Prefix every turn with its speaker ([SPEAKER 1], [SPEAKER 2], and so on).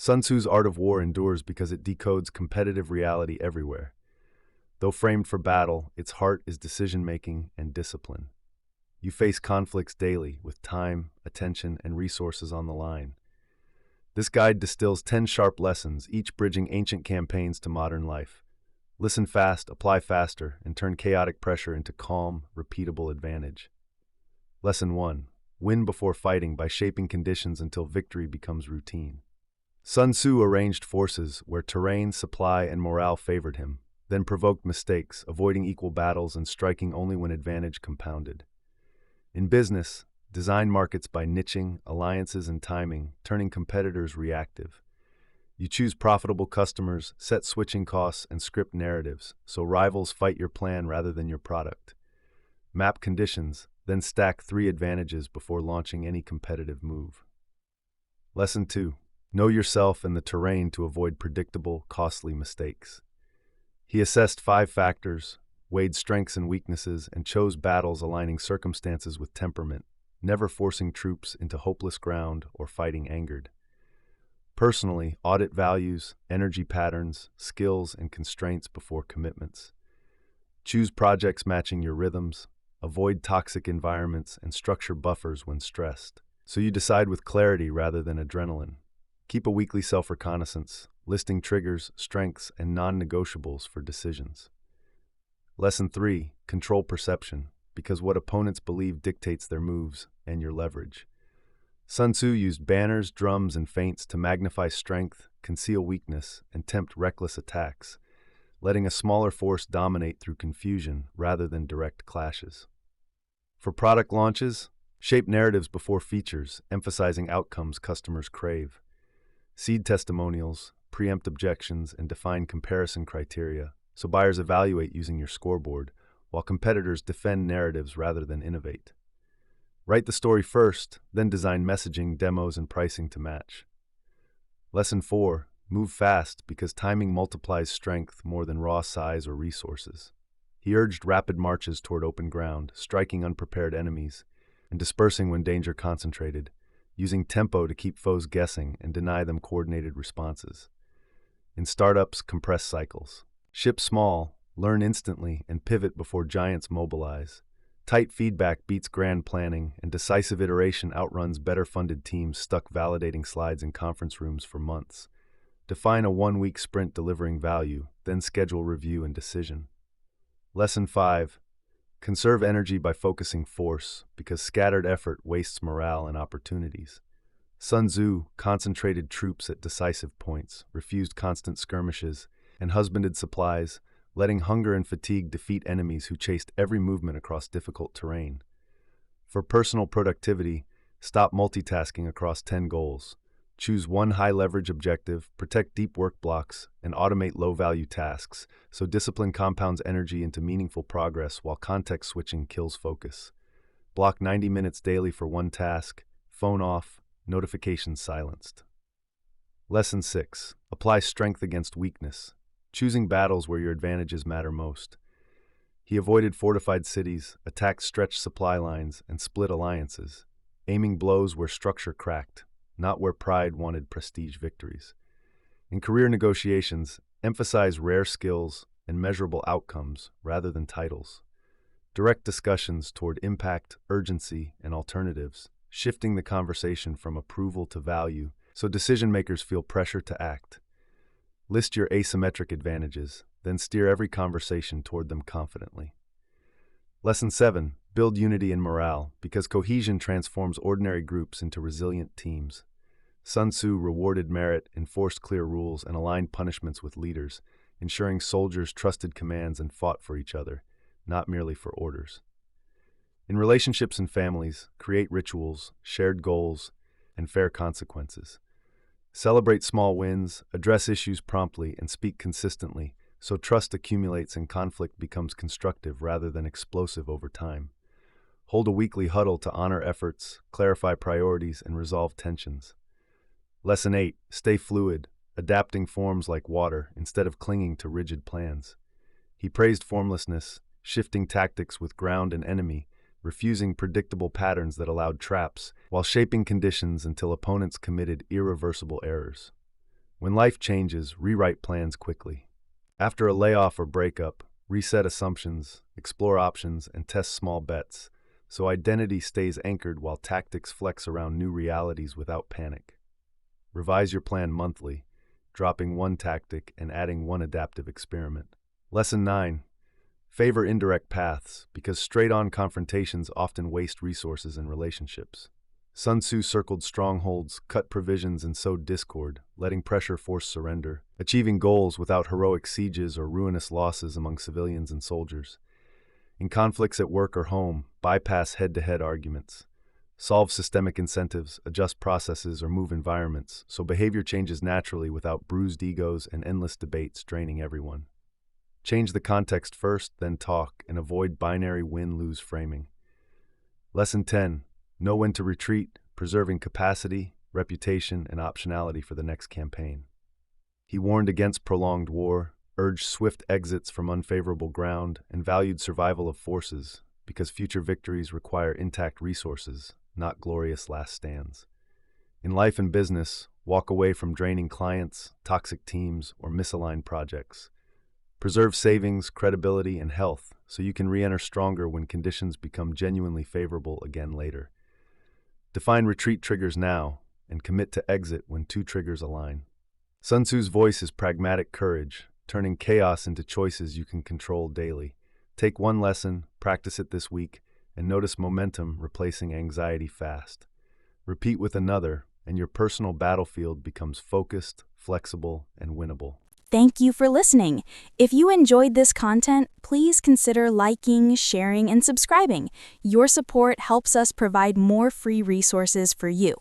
[SPEAKER 1] Sun Tzu's art of war endures because it decodes competitive reality everywhere. Though framed for battle, its heart is decision-making and discipline. You face conflicts daily with time, attention, and resources on the line. This guide distills 10 sharp lessons, each bridging ancient campaigns to modern life. Listen fast, apply faster, and turn chaotic pressure into calm, repeatable advantage. Lesson 1. Win before fighting by shaping conditions until victory becomes routine. Sun Tzu arranged forces where terrain, supply, and morale favored him, then provoked mistakes, avoiding equal battles and striking only when advantage compounded. In business, design markets by niching, alliances, and timing, turning competitors reactive. You choose profitable customers, set switching costs, and script narratives, so rivals fight your plan rather than your product. Map conditions, then stack 3 advantages before launching any competitive move. Lesson 2. Know yourself and the terrain to avoid predictable, costly mistakes. He assessed 5 factors, weighed strengths and weaknesses, and chose battles aligning circumstances with temperament, never forcing troops into hopeless ground or fighting angered. Personally, audit values, energy patterns, skills, and constraints before commitments. Choose projects matching your rhythms, avoid toxic environments, and structure buffers when stressed, so you decide with clarity rather than adrenaline. Keep a weekly self-reconnaissance, listing triggers, strengths, and non-negotiables for decisions. Lesson 3. Control perception, because what opponents believe dictates their moves and your leverage. Sun Tzu used banners, drums, and feints to magnify strength, conceal weakness, and tempt reckless attacks, letting a smaller force dominate through confusion rather than direct clashes. For product launches, shape narratives before features, emphasizing outcomes customers crave. Seed testimonials, preempt objections, and define comparison criteria, so buyers evaluate using your scoreboard, while competitors defend narratives rather than innovate. Write the story first, then design messaging, demos, and pricing to match. Lesson 4. Move fast because timing multiplies strength more than raw size or resources. He urged rapid marches toward open ground, striking unprepared enemies, and dispersing when danger concentrated, using tempo to keep foes guessing and deny them coordinated responses. In startups, compress cycles. Ship small, learn instantly, and pivot before giants mobilize. Tight feedback beats grand planning, and decisive iteration outruns better-funded teams stuck validating slides in conference rooms for months. Define a 1-week sprint delivering value, then schedule review and decision. Lesson 5. Conserve energy by focusing force, because scattered effort wastes morale and opportunities. Sun Tzu concentrated troops at decisive points, refused constant skirmishes, and husbanded supplies, letting hunger and fatigue defeat enemies who chased every movement across difficult terrain. For personal productivity, stop multitasking across 10 goals. Choose one high-leverage objective, protect deep work blocks, and automate low-value tasks, so discipline compounds energy into meaningful progress while context switching kills focus. Block 90 minutes daily for one task, phone off, notifications silenced. Lesson 6. Apply strength against weakness, choosing battles where your advantages matter most. He avoided fortified cities, attacked stretched supply lines, and split alliances, aiming blows where structure cracked, not where pride wanted prestige victories. In career negotiations, emphasize rare skills and measurable outcomes rather than titles. Direct discussions toward impact, urgency, and alternatives, shifting the conversation from approval to value so decision-makers feel pressure to act. List your asymmetric advantages, then steer every conversation toward them confidently. Lesson 7. Build unity and morale, because cohesion transforms ordinary groups into resilient teams. Sun Tzu rewarded merit, enforced clear rules, and aligned punishments with leaders, ensuring soldiers trusted commands and fought for each other, not merely for orders. In relationships and families, create rituals, shared goals, and fair consequences. Celebrate small wins, address issues promptly, and speak consistently, so trust accumulates and conflict becomes constructive rather than explosive over time. Hold a weekly huddle to honor efforts, clarify priorities, and resolve tensions. Lesson 8. Stay fluid, adapting forms like water instead of clinging to rigid plans. He praised formlessness, shifting tactics with ground and enemy, refusing predictable patterns that allowed traps, while shaping conditions until opponents committed irreversible errors. When life changes, rewrite plans quickly. After a layoff or breakup, reset assumptions, explore options, and test small bets, so identity stays anchored while tactics flex around new realities without panic. Revise your plan monthly, dropping one tactic and adding one adaptive experiment. Lesson 9. Favor indirect paths, because straight-on confrontations often waste resources in relationships. Sun Tzu circled strongholds, cut provisions, and sowed discord, letting pressure force surrender, achieving goals without heroic sieges or ruinous losses among civilians and soldiers. In conflicts at work or home, bypass head-to-head arguments. Solve systemic incentives, adjust processes, or move environments, so behavior changes naturally without bruised egos and endless debates draining everyone. Change the context first, then talk, and avoid binary win-lose framing. Lesson 10. Know when to retreat, preserving capacity, reputation, and optionality for the next campaign. He warned against prolonged war, urged swift exits from unfavorable ground, and valued survival of forces, because future victories require intact resources, not glorious last stands. In life and business, walk away from draining clients, toxic teams, or misaligned projects. Preserve savings, credibility, and health so you can re-enter stronger when conditions become genuinely favorable again later. Define retreat triggers now and commit to exit when two triggers align. Sun Tzu's voice is pragmatic courage, turning chaos into choices you can control daily. Take one lesson, practice it this week, and notice momentum replacing anxiety fast. Repeat with another, and your personal battlefield becomes focused, flexible, and winnable.
[SPEAKER 2] Thank you for listening. If you enjoyed this content, please consider liking, sharing, and subscribing. Your support helps us provide more free resources for you.